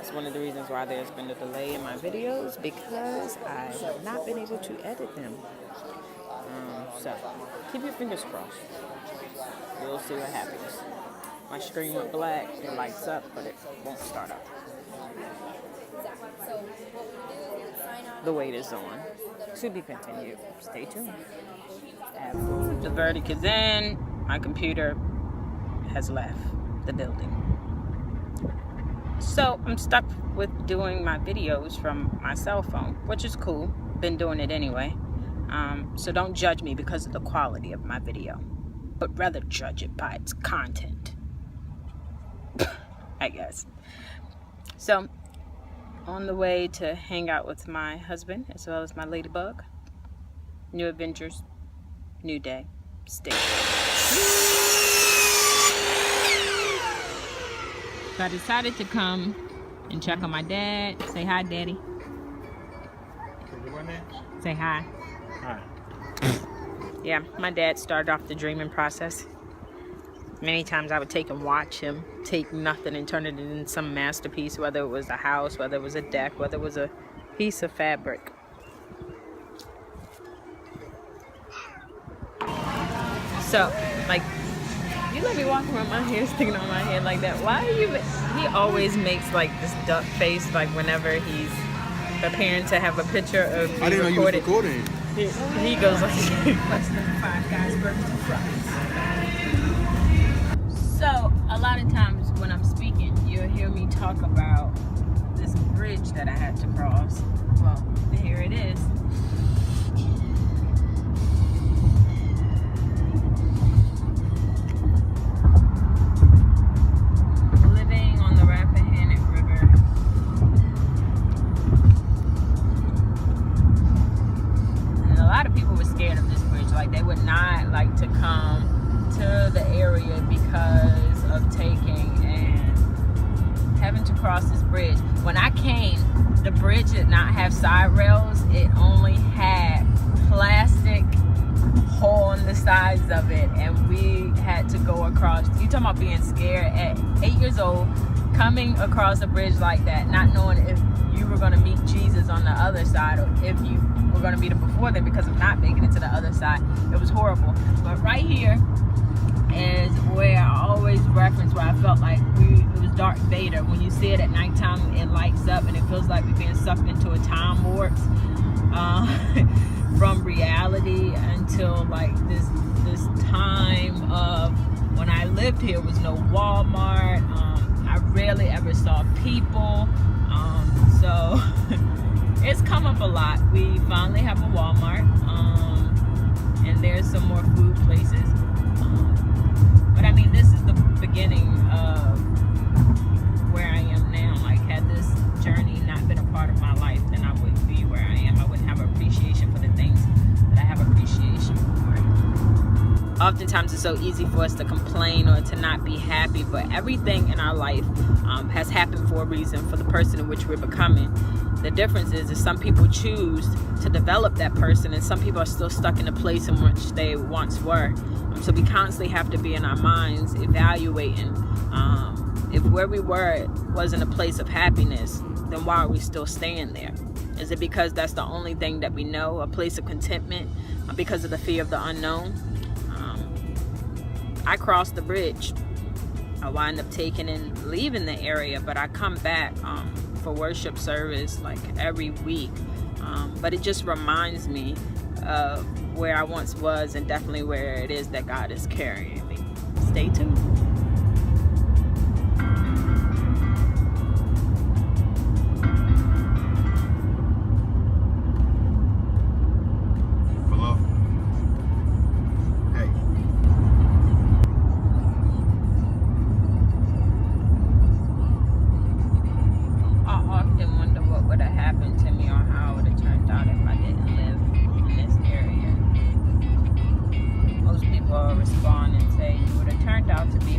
That's one of the reasons why there's been a delay in my videos, because I have not been able to edit them. So, keep your fingers crossed. We'll see what happens. My screen went black, it lights up, but it won't start up. The wait is on. To be continued. Stay tuned. The verdict is in. My computer has left the building. So I'm stuck with doing my videos from my cell phone, which is cool. Been doing it anyway. So don't judge me because of the quality of my video, but rather judge it by its content, I guess. So on the way to hang out with my husband as well as my ladybug. New adventures, new day. Stay tuned. So I decided to come and check on my dad. Say hi, Daddy. Say hi. Hi. Yeah, my dad started off the dreaming process. Many times I would take and watch him take nothing and turn it into some masterpiece, whether it was a house, whether it was a deck, whether it was a piece of fabric. So, like, you let me walk around my hair sticking on my head like that. Why are you? He always makes like this duck face, like whenever he's preparing to have a picture of me. I didn't know you was recording. He goes like, less than 5 guys, burgers and fries. So, a lot of times when I'm speaking, you'll hear me talk about this bridge that I had to cross. Well, here it is. Living on the Rappahannock River. And a lot of people were scared of this bridge. Like, they would not like to come to the area because of taking and having to cross this bridge. When I came, the bridge did not have side rails. It only had plastic hole on the sides of it, and we had to go across. You talking about being scared at 8 years old, coming across a bridge like that, not knowing if you were going to meet Jesus on the other side or if you were going to meet him before then because of not making it to the other side. It was horrible. But right here is where I always reference where I felt like it was Darth Vader. When you see it at nighttime, it lights up and it feels like we're being sucked into a time warp from reality until like this time of when I lived here was no Walmart. I rarely ever saw people. So it's come up a lot. We finally have a Walmart, and there's some more food places. But I mean, this is the beginning of where I am now. Like, had this journey not been a part of my life, then I wouldn't be where I am. I wouldn't have appreciation for the things that I have appreciation for. Oftentimes it's so easy for us to complain or to not be happy, but everything in our life has happened for a reason, for the person in which we're becoming. The difference is some people choose to develop that person, and some people are still stuck in a place in which they once were. So we constantly have to be in our minds evaluating if where we were wasn't a place of happiness, then why are we still staying there? Is it because that's the only thing that we know, a place of contentment, because of the fear of the unknown? I crossed the bridge. I wind up taking and leaving the area, but I come back for worship service like every week. But it just reminds me of where I once was and definitely where it is that God is carrying me. Stay tuned. Hello? Hey. I often wonder what would have happened to me or how it would have turned out if I didn't live in this area. Most people respond and say you would have turned out to be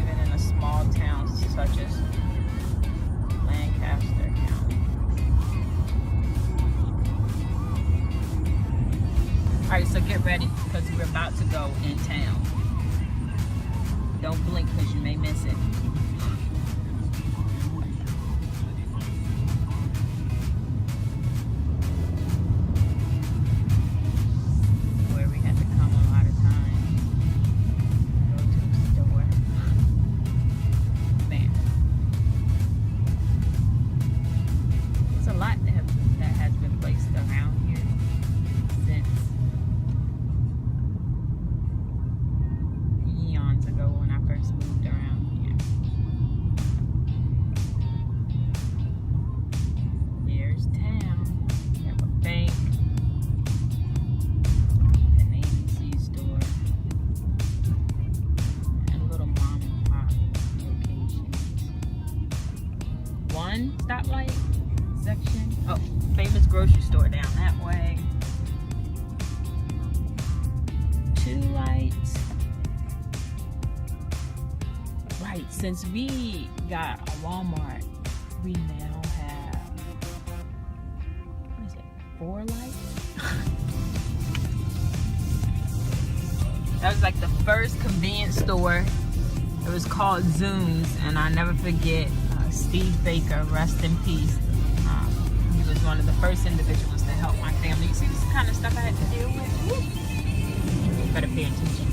even in a small town such as Lancaster County. Alright, so get ready because we're about to go in town. Don't blink because you may miss it. Where we had to come a lot of times. Go to the store. Man. It's a lot that has been placed around here since eons ago when I first moved around here. Here's town. We have a bank, an ABC store, and little mom and pop locations. One stoplight section. Oh, famous grocery store down that way. 2 lights. Right, since we got a Walmart, we now have, what is it, 4 lights? That was like the first convenience store. It was called Zooms, and I'll never forget Steve Baker, rest in peace. He was one of the first individuals to help my family. You see this kind of stuff I had to deal with? You better pay attention.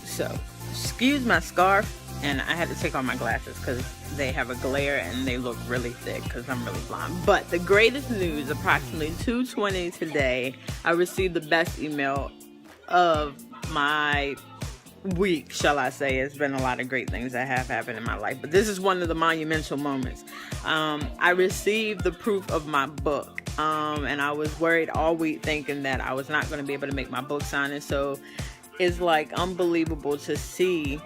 So, excuse my scarf, and I had to take off my glasses because they have a glare and they look really thick because I'm really blind. But the greatest news, approximately 2:20 today, I received the best email of my week, shall I say. It's been a lot of great things that have happened in my life, but this is one of the monumental moments. I received the proof of my book, and I was worried all week thinking that I was not going to be able to make my book signing. So it's like unbelievable to see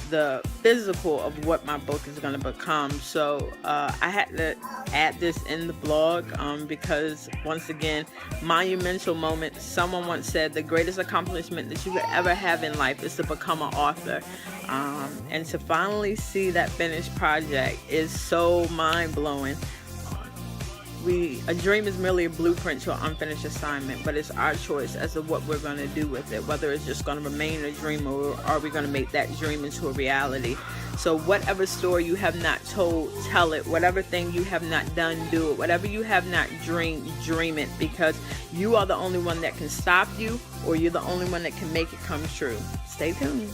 the physical of what my book is going to become. So I had to add this in the blog because, once again, monumental moment. Someone once said the greatest accomplishment that you could ever have in life is to become an author, and to finally see that finished project is so mind-blowing. A dream is merely a blueprint to an unfinished assignment, but it's our choice as to what we're going to do with it, whether it's just going to remain a dream or are we going to make that dream into a reality. So whatever story you have not told, tell it. Whatever thing you have not done, do it. Whatever you have not dreamed, dream it, because you are the only one that can stop you, or you're the only one that can make it come true. Stay tuned.